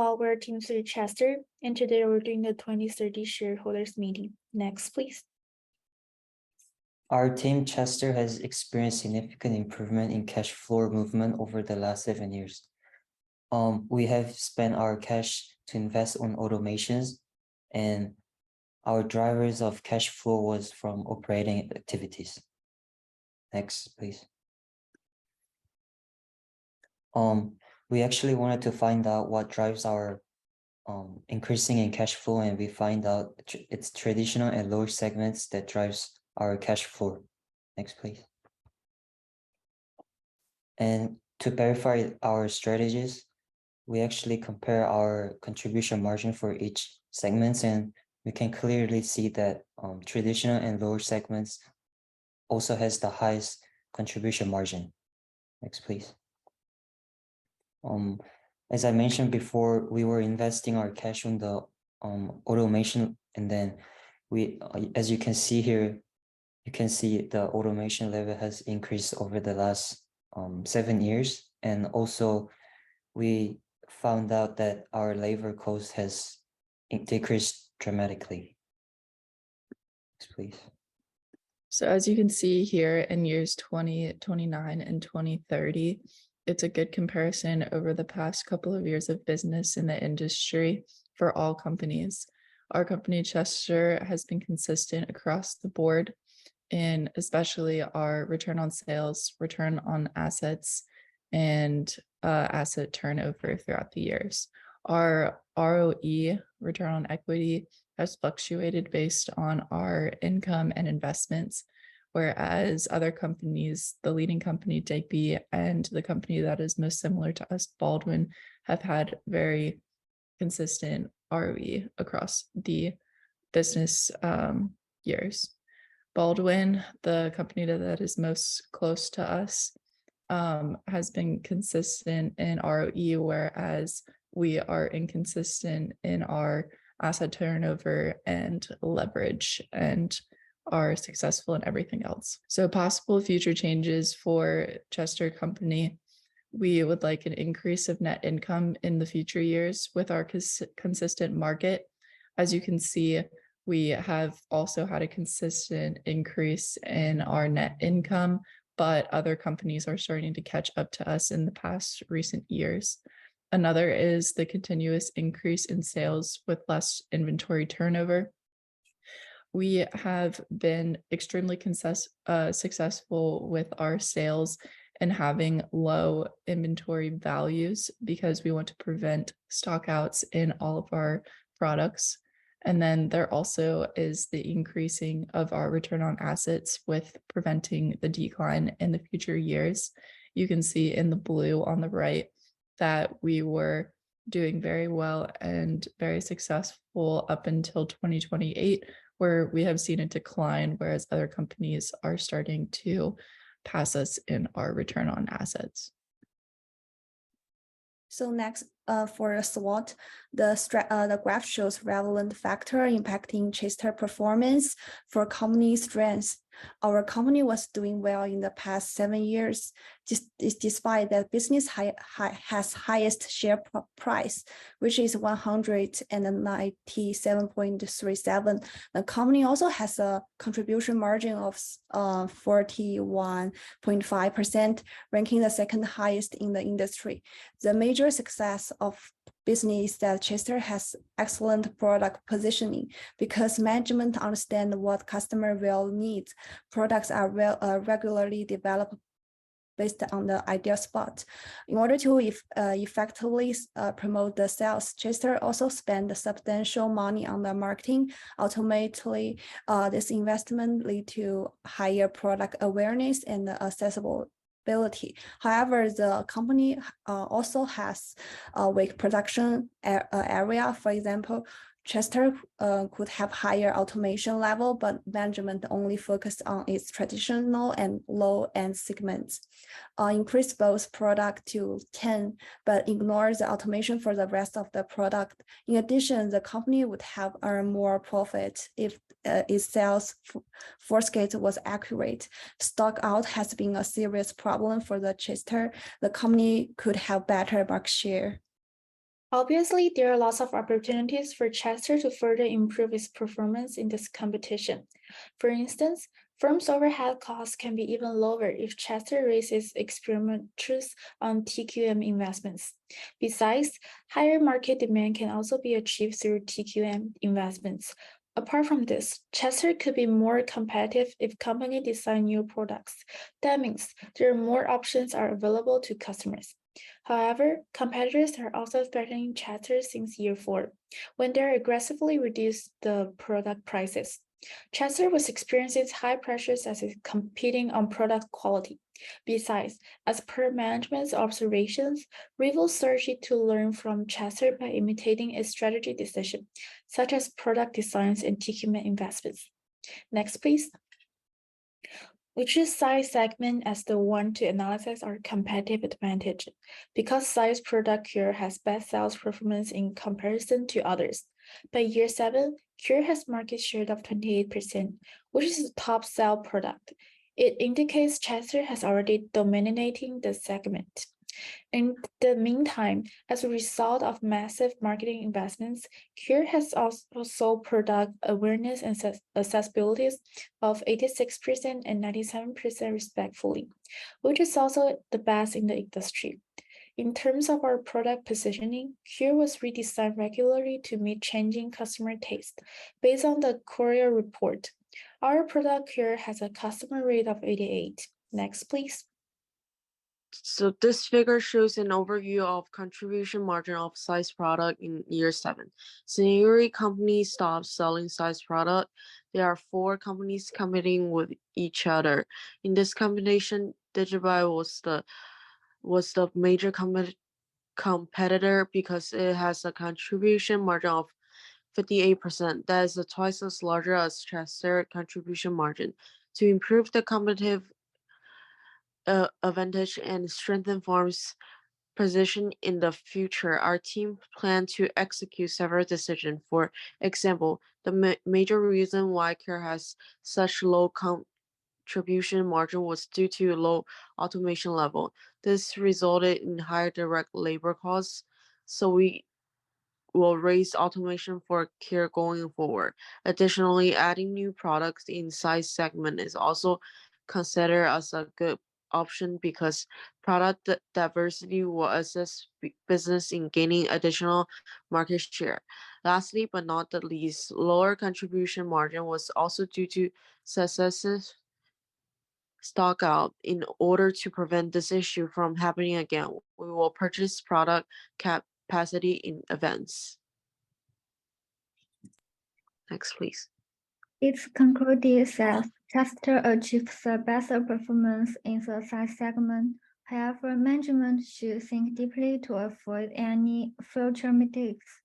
We're Team 3 Chester, and today we're doing the 2030 shareholders meeting. Next, please. Our team Chester has experienced significant improvement in cash flow movement over the last 7 years. We have spent our cash to invest on automations, and our drivers of cash flow was from operating activities. Next, please. We actually wanted to find out what drives our increasing in cash flow, and we find out it's traditional and lower segments that drives our cash flow. Next, please. And to verify our strategies, we actually compare our contribution margin for each segments, and we can clearly see that traditional and lower segments also has the highest contribution margin. Next, please. As I mentioned before, we were investing our cash on the automation, and then we, as you can see here, you can see the automation level has increased over the last 7 years, and also we found out that our labor cost has decreased dramatically. Next, please. So as you can see here in years 2029 and 2030, it's a good comparison over the past couple of years of business in the industry for all companies. Our company Chester has been consistent across the board, and especially our return on sales, return on assets, and asset turnover throughout the years. Our ROE, return on equity, has fluctuated based on our income and investments, whereas other companies, the leading company Digby and the company that is most similar to us, Baldwin, have had very consistent ROE across the business years. Baldwin, the company that is most close to us, has been consistent in ROE, whereas we are inconsistent in our asset turnover and leverage, and are successful in everything else. So possible future changes for Chester Company: we would like an increase of net income in the future years with our consistent market. As you can see, we have also had a consistent increase in our net income, but other companies are starting to catch up to us in the past recent years. Another is the continuous increase in sales with less inventory turnover. We have been extremely successful with our sales and having low inventory values because we want to prevent stockouts in all of our products. And then there also is the increasing of our return on assets with preventing the decline in the future years. You can see in the blue on the right that we were doing very well and very successful up until 2028, where we have seen a decline, whereas other companies are starting to pass us in our return on assets. So next, for a SWOT, the graph shows relevant factor impacting Chester performance for company strengths. Our company was doing well in the past 7 years, despite that business has highest share price, which is 197.37. The company also has a contribution margin of 41.5%, ranking the second highest in the industry. The major success of business that Chester has excellent product positioning because management understand what customer will need. Products are regularly developed based on the ideal spot. In order to effectively promote the sales, Chester also spend substantial money on the marketing. Ultimately, this investment lead to higher product awareness and accessibility. However, the company also has a weak production area. For example, Chester could have higher automation level, but management only focused on its traditional and low-end segments. Increase both product to 10, but ignore the automation for the rest of the product. In addition, the company would have earned more profit if its sales forecast was accurate. Stock out has been a serious problem for the Chester. The company could have better market share. Obviously, there are lots of opportunities for Chester to further improve its performance in this competition. For instance, firms' overhead costs can be even lower if Chester raises expenditures on TQM investments. Besides, higher market demand can also be achieved through TQM investments. Apart from this, Chester could be more competitive if companies design new products. That means there are more options are available to customers. However, competitors are also threatening Chester since year 4, when they aggressively reduced the product prices. Chester was experiencing high pressures as it's competing on product quality. Besides, as per management's observations, rivals started to learn from Chester by imitating its strategy decision, such as product designs and TQM investments. Next, please. We choose size segment as the one to analyze our competitive advantage because size product Cure has best sales performance in comparison to others. By year 7, Cure has market share of 28%, which is the top sell product. It indicates Chester has already dominating the segment. In the meantime, as a result of massive marketing investments, Cure has also sold product awareness and accessibilities of 86% and 97% respectively, which is also the best in the industry. In terms of our product positioning, Cure was redesigned regularly to meet changing customer taste. Based on the Korea report, our product Cure has a customer rate of 88. Next, please. So this figure shows an overview of contribution margin of size product in year 7. Since every company stopped selling size product, there are 4 companies competing with each other. In this combination, Digibuy was the major competitor because it has a contribution margin of 58%. That is twice as larger as Chester contribution margin. To improve the competitive advantage and strengthen Farm's position in the future, our team plan to execute several decisions. For example, the major reason why Cure has such low contribution margin was due to low automation level. This resulted in higher direct labor costs, so we will raise automation for Cure going forward. Additionally, adding new products in size segment is also considered as a good option because product diversity will assist business in gaining additional market share. Lastly, but not the least, lower contribution margin was also due to successive stock out. In order to prevent this issue from happening again, we will purchase product capacity in advance. Next, please. It's concluded that Chester achieves the best performance in the size segment. However, management should think deeply to avoid any future mistakes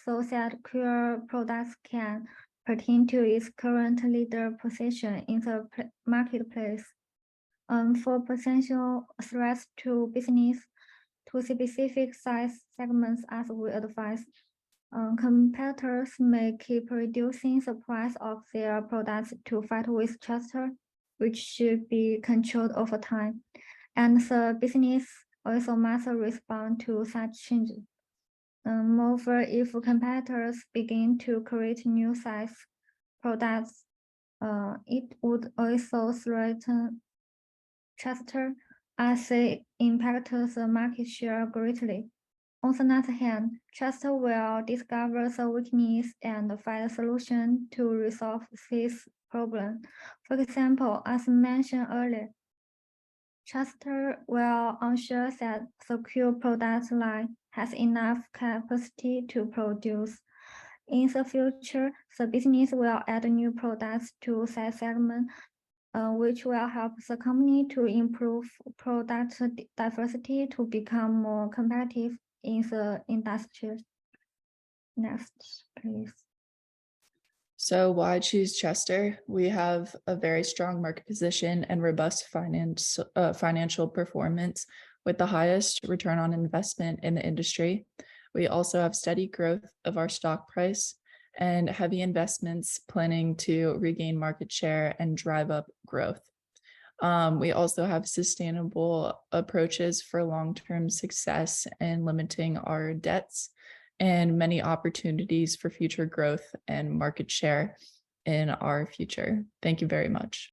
so that Cure products can pertain to its current leader position in the marketplace. For potential threats to business, to specific size segments as we advise, competitors may keep reducing the price of their products to fight with Chester, which should be controlled over time. And the business also must respond to such changes. Moreover, if competitors begin to create new size products, it would also threaten Chester as they impact the market share greatly. On the other hand, Chester will discover the weakness and find a solution to resolve this problem. For example, as mentioned earlier, Chester will ensure that the Cure product line has enough capacity to produce. In the future, the business will add new products to that segment, which will help the company to improve product diversity to become more competitive in the industry. Next, please. So why choose Chester? We have a very strong market position and robust financial performance with the highest return on investment in the industry. We also have steady growth of our stock price and heavy investments planning to regain market share and drive up growth. We also have sustainable approaches for long-term success and limiting our debts. and many opportunities for future growth and market share in our future. Thank you very much.